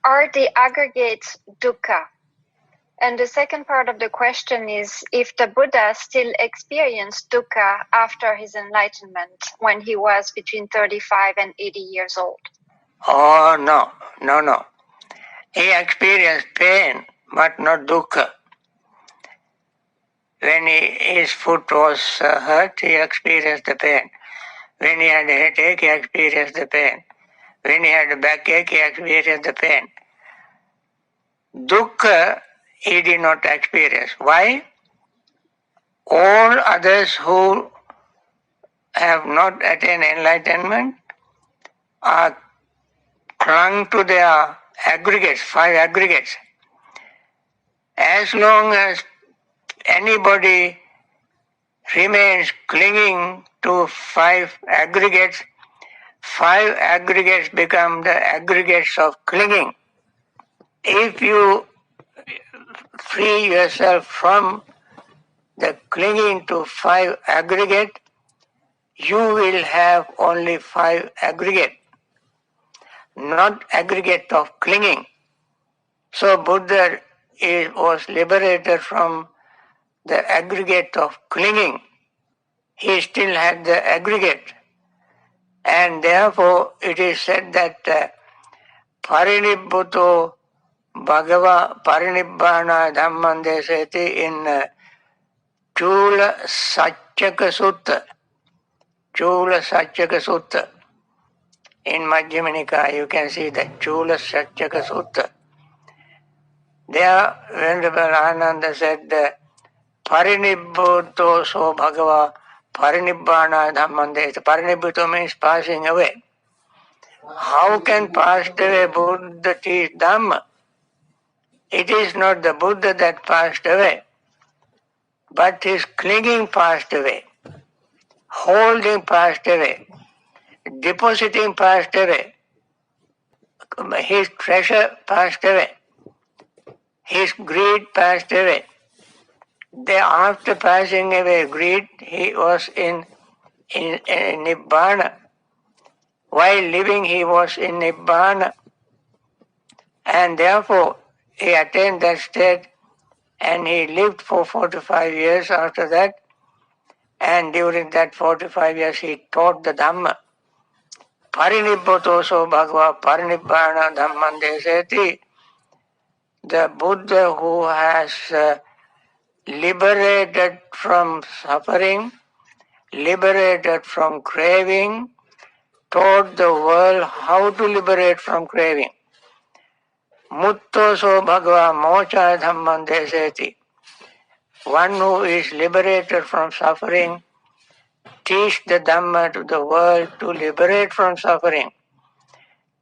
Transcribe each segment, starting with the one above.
are the aggregates dukkha? And the second part of the question is if the Buddha still experienced dukkha after his enlightenment when he was between 35 and 80 years old. Oh, no. He experienced pain, but not dukkha. When his foot was hurt, he experienced the pain. When he had a headache, he experienced the pain. When he had a backache, he experienced the pain. Dukkha he did not experience. Why? All others who have not attained enlightenment are clung to their aggregates, 5 aggregates. As long as anybody remains clinging to 5 aggregates, 5 aggregates become the aggregates of clinging. If you free yourself from the clinging to 5 aggregate, you will have only 5 aggregate, not aggregate of clinging. So Buddha was liberated from the aggregate of clinging. He still had the aggregate. And therefore it is said that Parinibbuto Bhagava Parinibbana Dhammandeseti in Chula Satchaka Sutta. Chula Satchaka Sutta. In Majjhima Nikaya you can see that Chula Satchaka Sutta. There Venerable Ananda said Parinibbuto so Bhagava Parinibbana Dhammandeseti. Parinibbuto means passing away. How can passed away Buddha teach Dhamma? It is not the Buddha that passed away, but his clinging passed away, holding passed away, depositing passed away, his treasure passed away, his greed passed away. After passing away greed, he was in Nibbana. While living he was in Nibbana, and therefore he attained that state and he lived for 45 years after that, and during that 45 years he taught the Dhamma. Parinibbutoso Bhagava Parinibbana Dhammandeseti. The Buddha who has liberated from suffering, liberated from craving, taught the world how to liberate from craving. Muttoso Bhagava Mocha Dhammandeseti. One who is liberated from suffering, teach the Dhamma to the world to liberate from suffering.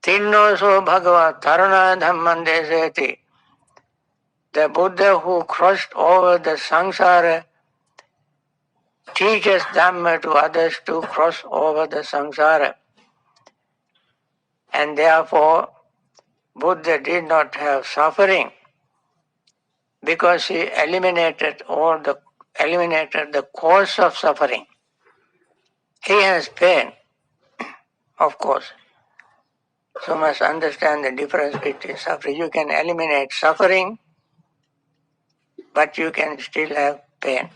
Tinnoso Bhagava Tarana Dhammandeseti. The Buddha who crossed over the samsara teaches Dhamma to others to cross over the samsara. And therefore, Buddha did not have suffering because he eliminated the cause of suffering. He has pain, of course. So must understand the difference between suffering. You can eliminate suffering, but you can still have pain.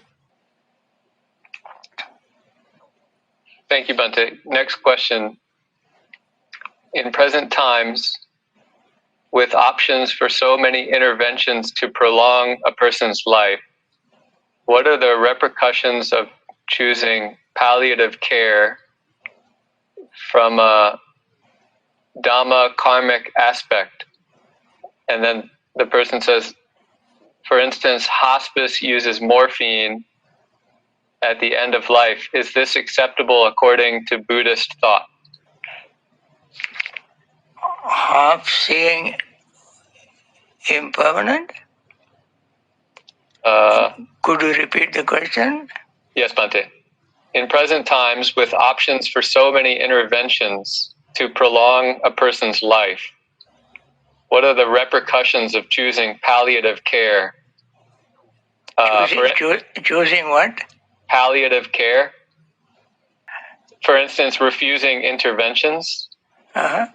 Thank you, Bhante. Next question. In present times, with options for so many interventions to prolong a person's life, what are the repercussions of choosing palliative care from a Dhamma karmic aspect? And then the person says, for instance, hospice uses morphine at the end of life. Is this acceptable according to Buddhist thought? Half seeing impermanent? Could you repeat the question? Yes, Bhante. In present times, with options for so many interventions to prolong a person's life, what are the repercussions of choosing palliative care? Choosing what? Palliative care. For instance, refusing interventions. Uh-huh.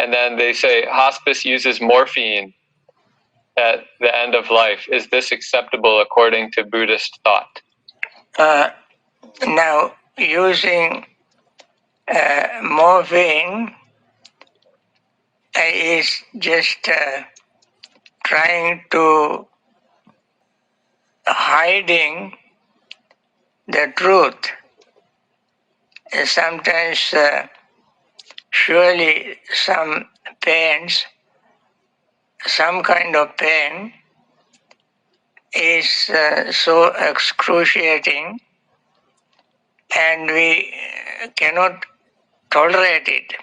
and then they say hospice uses morphine at the end of life. Is this acceptable according to Buddhist thought? Now, using morphine is just trying to hiding the truth. Sometimes surely some pains, some kind of pain is so excruciating and we cannot tolerate it.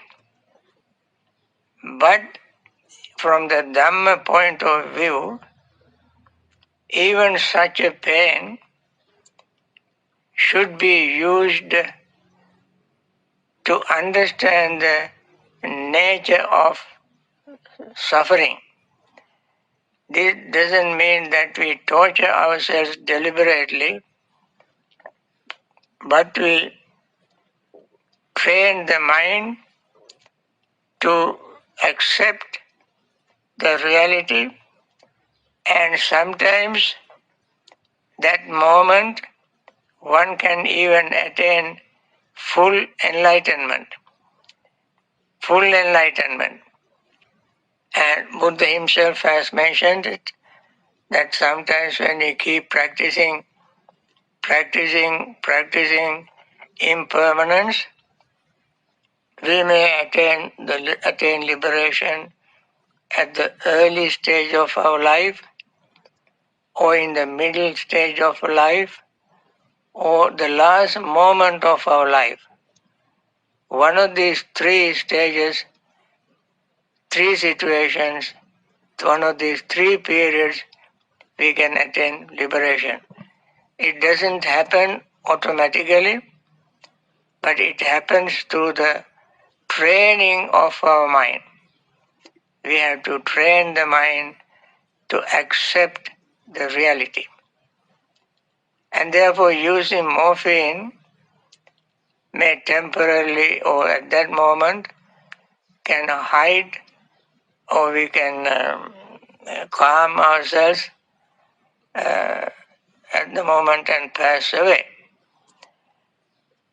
But from the Dhamma point of view, even such a pain should be used to understand the nature of suffering. This doesn't mean that we torture ourselves deliberately, but we train the mind to accept the reality, and sometimes that moment one can even attain full enlightenment. Full enlightenment. And Buddha himself has mentioned it, that sometimes when we keep practicing impermanence, we may attain liberation at the early stage of our life, or in the middle stage of life, or the last moment of our life. One of these three stages, three situations, one of these three periods, we can attain liberation. It doesn't happen automatically, but it happens through the training of our mind. We have to train the mind to accept the reality. And therefore using morphine may temporarily or at that moment can hide, or we can calm ourselves at the moment and pass away.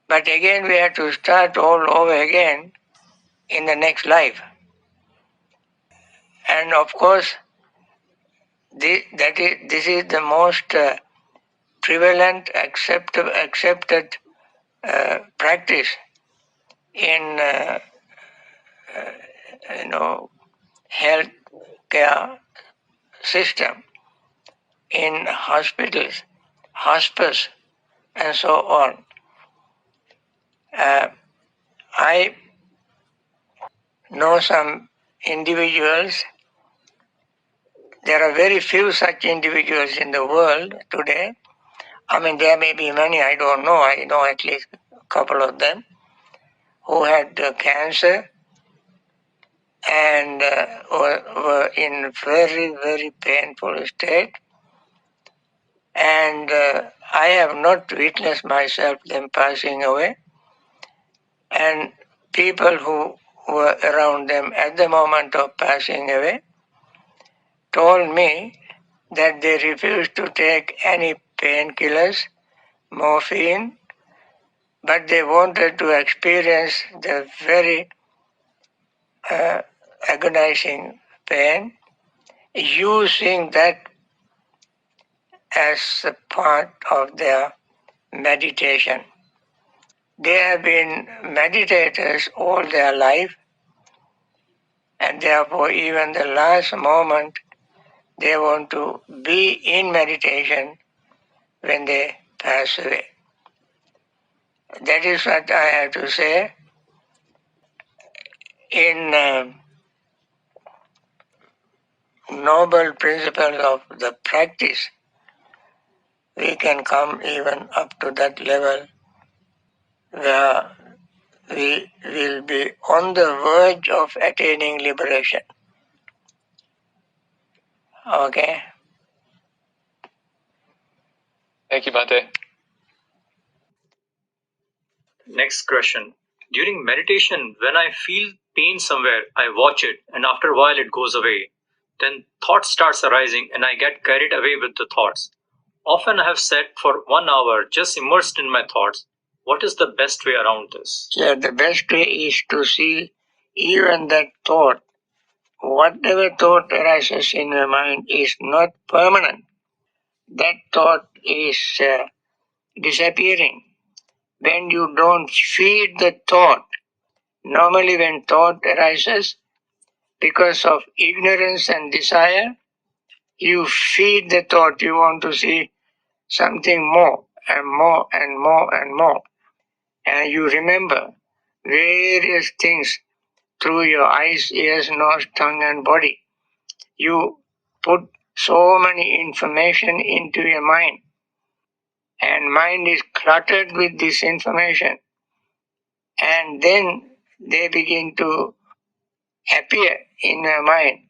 But again we have to start all over again in the next life. And of course, this is the most prevalent, accepted practice in health care system, in hospitals, hospice, and so on. I know some individuals. There are very few such individuals in the world today. I mean, there may be many, I don't know. I know at least a couple of them who had cancer and were in very, very painful state. And I have not witnessed myself them passing away. And people who were around them at the moment of passing away told me that they refused to take any painkillers, morphine, but they wanted to experience the very agonizing pain, using that as a part of their meditation. They have been meditators all their life, and therefore even the last moment they want to be in meditation when they pass away. That is what I have to say. In noble principles of the practice, we can come even up to that level where we will be on the verge of attaining liberation. Okay? Thank you, Bhante. Next question. During meditation, when I feel pain somewhere, I watch it, and after a while it goes away. Then thought starts arising, and I get carried away with the thoughts. Often I have sat for 1 hour just immersed in my thoughts. What is the best way around this? So the best way is to see even that thought. Whatever thought arises in your mind is not permanent. That thought is disappearing. When you don't feed the thought, normally when thought arises because of ignorance and desire, you feed the thought. You want to see something more and more and more and more. And you remember various things through your eyes, ears, nose, tongue, and body. You put so many information into your mind, and mind is cluttered with this information, and then they begin to appear in your mind,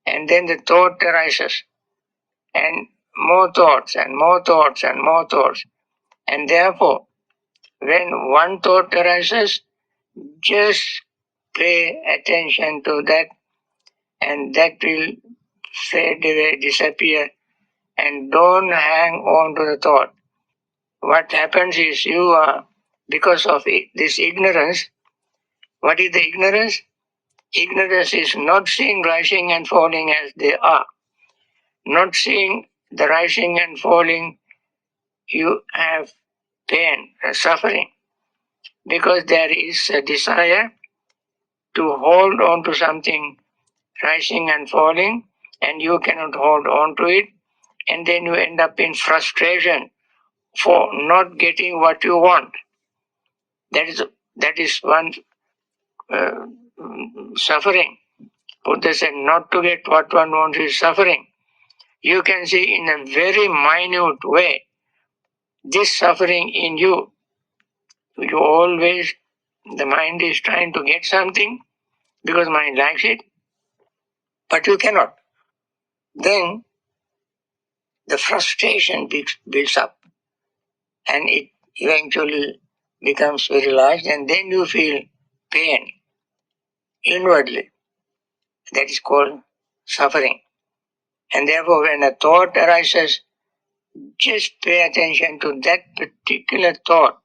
and then the thought arises, and more thoughts and more thoughts and more thoughts. And therefore, when one thought arises, just pay attention to that, and that will fade away, disappear, and don't hang on to the thought. What happens is you are, because of this ignorance, what is the ignorance? Ignorance is not seeing rising and falling as they are. Not seeing the rising and falling, you have pain, suffering, because there is a desire to hold on to something rising and falling, and you cannot hold on to it, and then you end up in frustration for not getting what you want. That is one uh, suffering. Buddha said not to get what one wants is suffering. You can see in a very minute way this suffering in you. You always, the mind is trying to get something because mind likes it, but you cannot. Then the frustration builds up, and it eventually becomes very large, and then you feel pain inwardly. That is called suffering. And therefore, when a thought arises, just pay attention to that particular thought.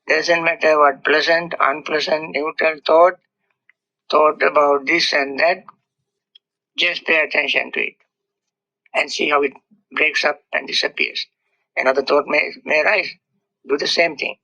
Doesn't matter what pleasant, unpleasant, neutral thought about this and that, just pay attention to it and see how it breaks up and disappears. Another thought may arise. Do the same thing.